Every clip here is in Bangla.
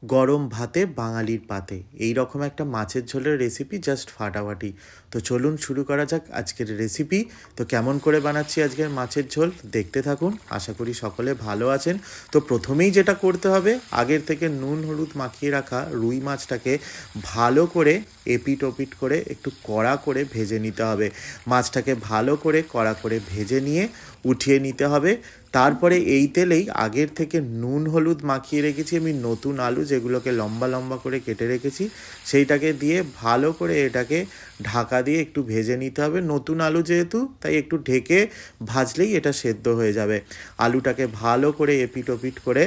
গরম ভাতে বাঙালির পাতে এই রকম একটা মাছের ঝোলের রেসিপি জাস্ট ফাটাফাটি। তো চলুন শুরু করা যাক আজকের রেসিপি। তো কেমন করে বানাচ্ছি আজকের মাছের ঝোল দেখতে থাকুন, আশা করি সকলে ভালো আছেন। তো প্রথমেই যেটা করতে হবে, আগের থেকে নুন হলুদ মাখিয়ে রাখা রুই মাছটাকে ভালো করে এপিট ওপিট করে একটু কড়া করে ভেজে নিতে হবে। মাছটাকে ভালো করে কড়া করে ভেজে নিয়ে উঠিয়ে নিতে হবে। তারপরে এই তেলেই আগের থেকে নুন হলুদ মাখিয়ে রেখেছি আমি নতুন আলু, যেগুলোকে লম্বা লম্বা করে কেটে রেখেছি, সেইটাকে দিয়ে ভালো করে এটাকে ঢাকা দিয়ে একটু ভেজে নিতে হবে। নতুন আলু যেহেতু, তাই একটু ঢেকে ভাজলেই এটা সেদ্ধ হয়ে যাবে। আলুটাকে ভালো করে এপিট ওপিট করে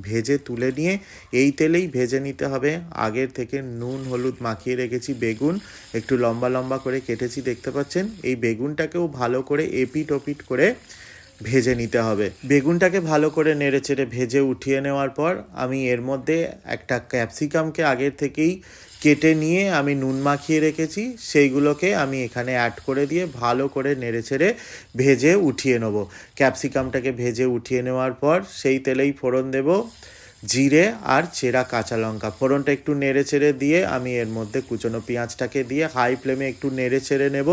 ভেজে তুলে নিয়ে এই তেলেই ভেজে নিতে হবে আগের থেকে নুন হলুদ মাখিয়ে রেখেছি বেগুন, একটু লম্বা লম্বা করে কেটেছি দেখতে পাচ্ছেন। এই বেগুনটাকেও ভালো করে এপিট ওপিট করে ভেজে নিতে হবে। বেগুনটাকে ভালো করে নেড়েচেড়ে ভেজে উঠিয়ে নেওয়ার পর আমি এর মধ্যে একটা ক্যাপসিকামকে আগের থেকেই কেটে নিয়ে আমি নুন মাখিয়ে রেখেছি, সেইগুলোকে আমি এখানে অ্যাড করে দিয়ে ভালো করে নেড়েচেড়ে ভেজে উঠিয়ে নেব। ক্যাপসিকামটাকে ভেজে উঠিয়ে নেওয়ার পর সেই তেলেই ফোড়ন দেব জিরে আর চেরা কাঁচা লঙ্কা। ফোড়নটা একটু নেড়ে চেড়ে দিয়ে আমি এর মধ্যে কুচনো পেঁয়াজটাকে দিয়ে হাই ফ্লেমে একটু নেড়ে চেড়ে নেব।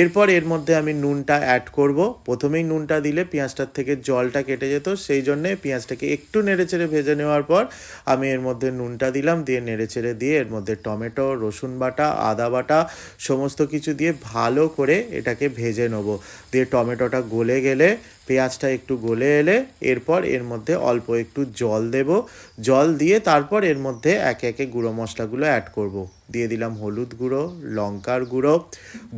এরপর এর মধ্যে আমি নুনটা অ্যাড করব। প্রথমেই নুনটা দিলে পেঁয়াজটার থেকে জলটা কেটে যেত, সেই জন্যে পেঁয়াজটাকে একটু নেড়ে চেড়ে ভেজে নেওয়ার পর আমি এর মধ্যে নুনটা দিলাম, দিয়ে নেড়ে চেড়ে দিয়ে এর মধ্যে টমেটো, রসুন বাটা, আদা বাটা সমস্ত কিছু দিয়ে ভালো করে এটাকে ভেজে নেব। দিয়ে টমেটোটা গলে গেলে, পেঁয়াজটা একটু গলে এলে এরপর এর মধ্যে অল্প একটু জল দেব। জল দিয়ে তারপর এর মধ্যে একে একে গুঁড়ো মশলাগুলো অ্যাড করব। দিয়ে দিলাম হলুদ গুঁড়ো, লঙ্কার গুঁড়ো,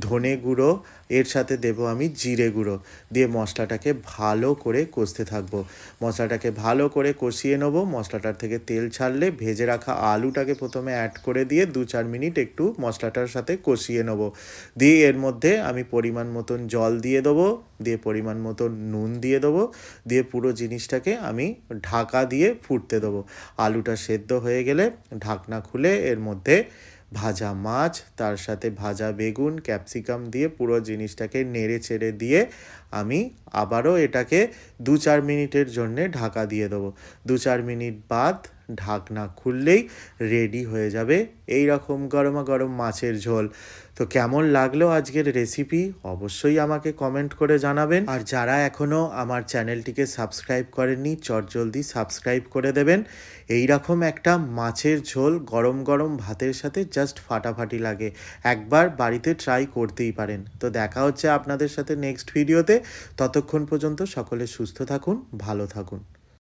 ধনে গুঁড়ো, এর সাথে দেব আমি জিরে গুঁড়ো। দিয়ে মশলাটাকে ভালো করে কষতে থাকবো। মশলাটাকে ভালো করে কষিয়ে নেবো। মশলাটার থেকে তেল ছাড়লে ভেজে রাখা আলুটাকে প্রথমে অ্যাড করে দিয়ে 2-4 মিনিট একটু মশলাটার সাথে কষিয়ে নেবো। দিয়ে এর মধ্যে আমি পরিমাণ মতন জল দিয়ে দেবো, দিয়ে পরিমাণ মতন নুন দিয়ে দেবো, দিয়ে পুরো জিনিসটাকে আমি ঢাকা দিয়ে ফুটতে দেবো। আলুটা সেদ্ধ হয়ে গেলে ঢাকনা খুলে এর মধ্যে ভাজা মাছ, তার সাথে ভাজা বেগুন, ক্যাপসিকাম দিয়ে পুরো জিনিসটাকে নেড়ে চেড়ে দিয়ে আমি আবারও এটাকে 2-4 মিনিটের জন্যে ঢাকা দিয়ে দেবো। 2-4 মিনিট বাদ ঢাকনা খুললেই রেডি হয়ে যাবে এই রকম গরমা গরম মাছের ঝোল। তো কেমন লাগলো আজকের রেসিপি অবশ্যই আমাকে কমেন্ট করে জানাবেন। আর যারা এখনও আমার চ্যানেলটিকে সাবস্ক্রাইব করেননি, চটজলদি সাবস্ক্রাইব করে দেবেন। এই রকম একটা মাছের ঝোল গরম গরম ভাতের সাথে জাস্ট ফাটাফাটি লাগে। একবার বাড়িতে ট্রাই করতেই পারেন। তো দেখা হচ্ছে আপনাদের সাথে নেক্সট ভিডিওতে। ততক্ষণ পর্যন্ত সকলে সুস্থ থাকুন, ভালো থাকুন।